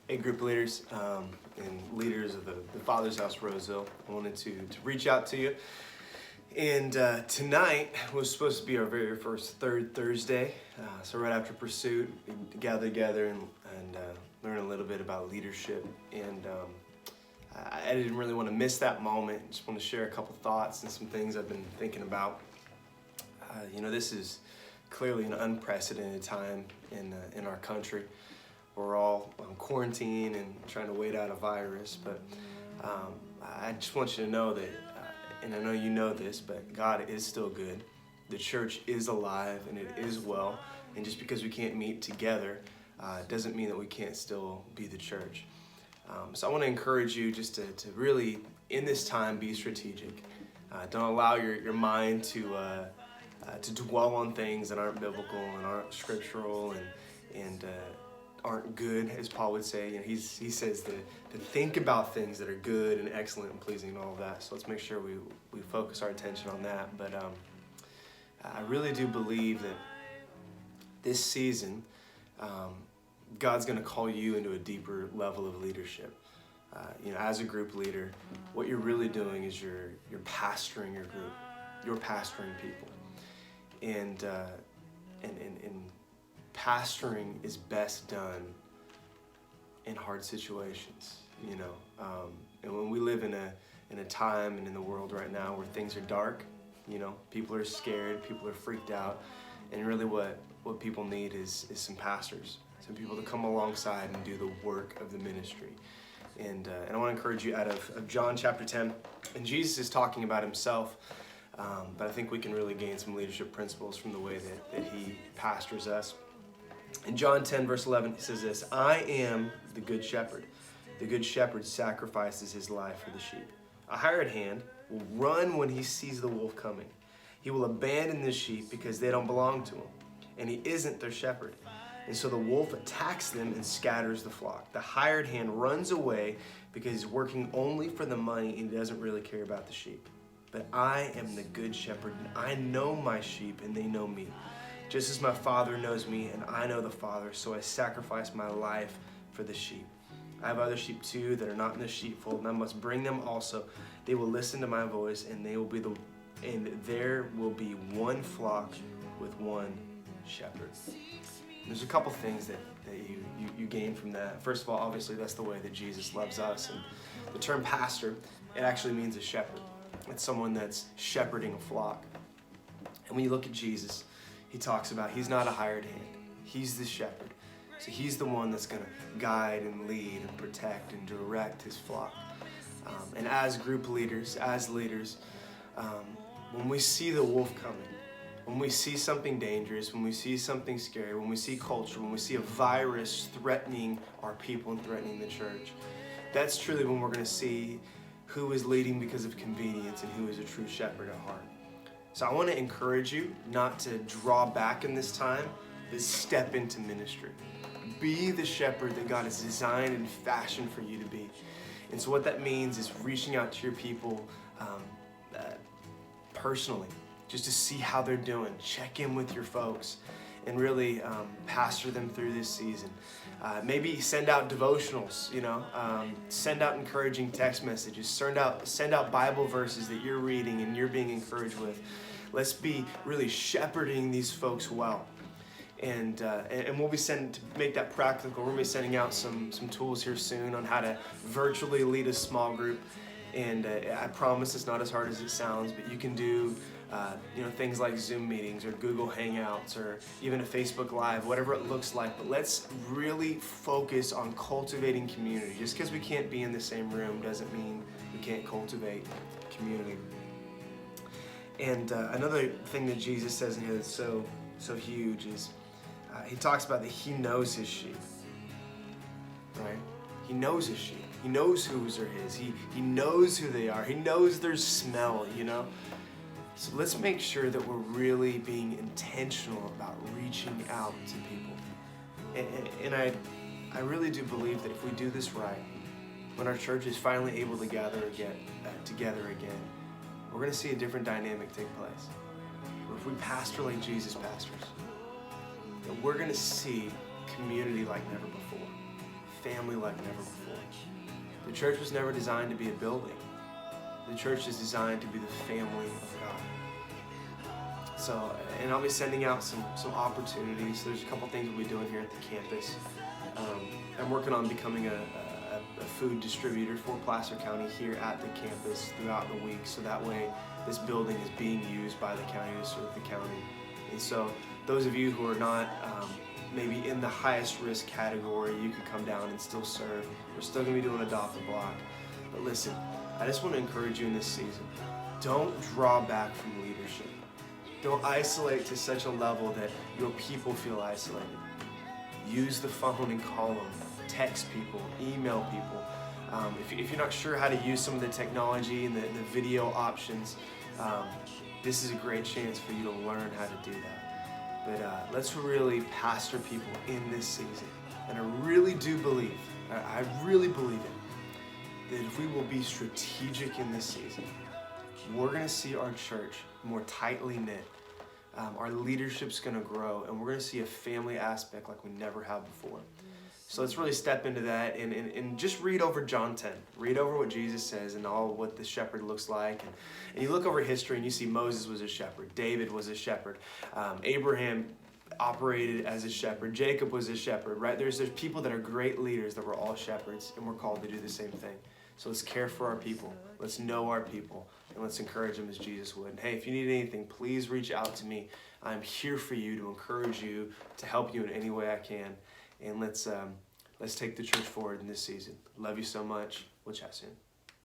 Hey, group leaders and leaders of the Father's House Roseville. I wanted to reach out to you. And tonight was supposed to be our very first third Thursday. So right after Pursuit, we gather together and learn a little bit about leadership. And I didn't really want to miss that moment. Just want to share a couple thoughts and some things I've been thinking about. This is clearly an unprecedented time in our country. We're all on quarantine and trying to wait out a virus, but I just want you to know that, and I know you know this, but God is still good. The church is alive and it is well, and just because we can't meet together doesn't mean that we can't still be the church. So I want to encourage you just to really, in this time, be strategic. Don't allow your mind to dwell on things that aren't biblical and aren't scriptural and aren't good, as Paul would say. He says to think about things that are good and excellent and pleasing and all of that. So let's make sure we focus our attention on that. But I really do believe that this season, God's going to call you into a deeper level of leadership. As a group leader, what you're really doing is you're pastoring your group. You're pastoring people. And pastoring is best done in hard situations, and when we live in a time and in the world right now where things are dark, people are scared, people are freaked out, and really what people need is some pastors, some people to come alongside and do the work of the ministry. And I want to encourage you out of John chapter 10, and Jesus is talking about himself, but I think we can really gain some leadership principles from the way that he pastors us. In John 10, verse 11, he says this: I am the good shepherd. The good shepherd sacrifices his life for the sheep. A hired hand will run when he sees the wolf coming. He will abandon the sheep because they don't belong to him, and he isn't their shepherd. And so the wolf attacks them and scatters the flock. The hired hand runs away because he's working only for the money and he doesn't really care about the sheep. But I am the good shepherd, and I know my sheep, and they know me. Just as my Father knows me, and I know the Father, so I sacrifice my life for the sheep. I have other sheep too that are not in the sheepfold, and I must bring them also. They will listen to my voice, and there will be one flock with one shepherd. And there's a couple things that you gain from that. First of all, obviously, that's the way that Jesus loves us. And the term pastor, it actually means a shepherd. It's someone that's shepherding a flock. And when you look at Jesus, he talks about he's not a hired hand. He's the shepherd. So he's the one that's going to guide and lead and protect and direct his flock. And as group leaders, when we see the wolf coming, when we see something dangerous, when we see something scary, when we see culture, when we see a virus threatening our people and threatening the church, that's truly when we're going to see who is leading because of convenience and who is a true shepherd at heart. So I want to encourage you not to draw back in this time, but step into ministry. Be the shepherd that God has designed and fashioned for you to be. And so what that means is reaching out to your people personally, just to see how they're doing. Check in with your folks and really pastor them through this season. Maybe send out devotionals, send out encouraging text messages, send out Bible verses that you're reading and you're being encouraged with. Let's be really shepherding these folks well. And we'll be to make that practical. We're going to be sending out some tools here soon on how to virtually lead a small group. And I promise it's not as hard as it sounds, but you can do things like Zoom meetings or Google Hangouts or even a Facebook Live, whatever it looks like. But let's really focus on cultivating community. Just because we can't be in the same room doesn't mean we can't cultivate community. And another thing that Jesus says in here that's so huge is he talks about that he knows his sheep, right? He knows his sheep. He knows whose are his. He knows who they are. He knows their smell, So let's make sure that we're really being intentional about reaching out to people. And I really do believe that if we do this right, when our church is finally able to gather together again, we're going to see a different dynamic take place. If we pastor like Jesus pastors, we're going to see community like never before. family like never before. The church was never designed to be a building. The church is designed to be the family of God. So, and I'll be sending out some opportunities. There's a couple things we'll be doing here at the campus. I'm working on becoming a food distributor for Placer County here at the campus throughout the week, so that way this building is being used by the county to serve the county. And so those of you who are not maybe in the highest risk category, you could come down and still serve. We're still going to be doing Adopt a Block. But listen, I just want to encourage you in this season. Don't draw back from leadership. Don't isolate to such a level that your people feel isolated. Use the phone and call them. Text people, email people. If you're not sure how to use some of the technology and the video options, this is a great chance for you to learn how to do that. But let's really pastor people in this season. And I really do believe, I really believe it, that if we will be strategic in this season, we're going to see our church more tightly knit. Our leadership's going to grow, and we're going to see a family aspect like we never have before. So let's really step into that and just read over John 10. Read over what Jesus says and all what the shepherd looks like. And you look over history and you see Moses was a shepherd. David was a shepherd. Abraham operated as a shepherd. Jacob was a shepherd, right? There's people that are great leaders that were all shepherds, and we're called to do the same thing. So let's care for our people. Let's know our people, and let's encourage them as Jesus would. And hey, if you need anything, please reach out to me. I'm here for you, to encourage you, to help you in any way I can. And let's take the church forward in this season. Love you so much. We'll chat soon.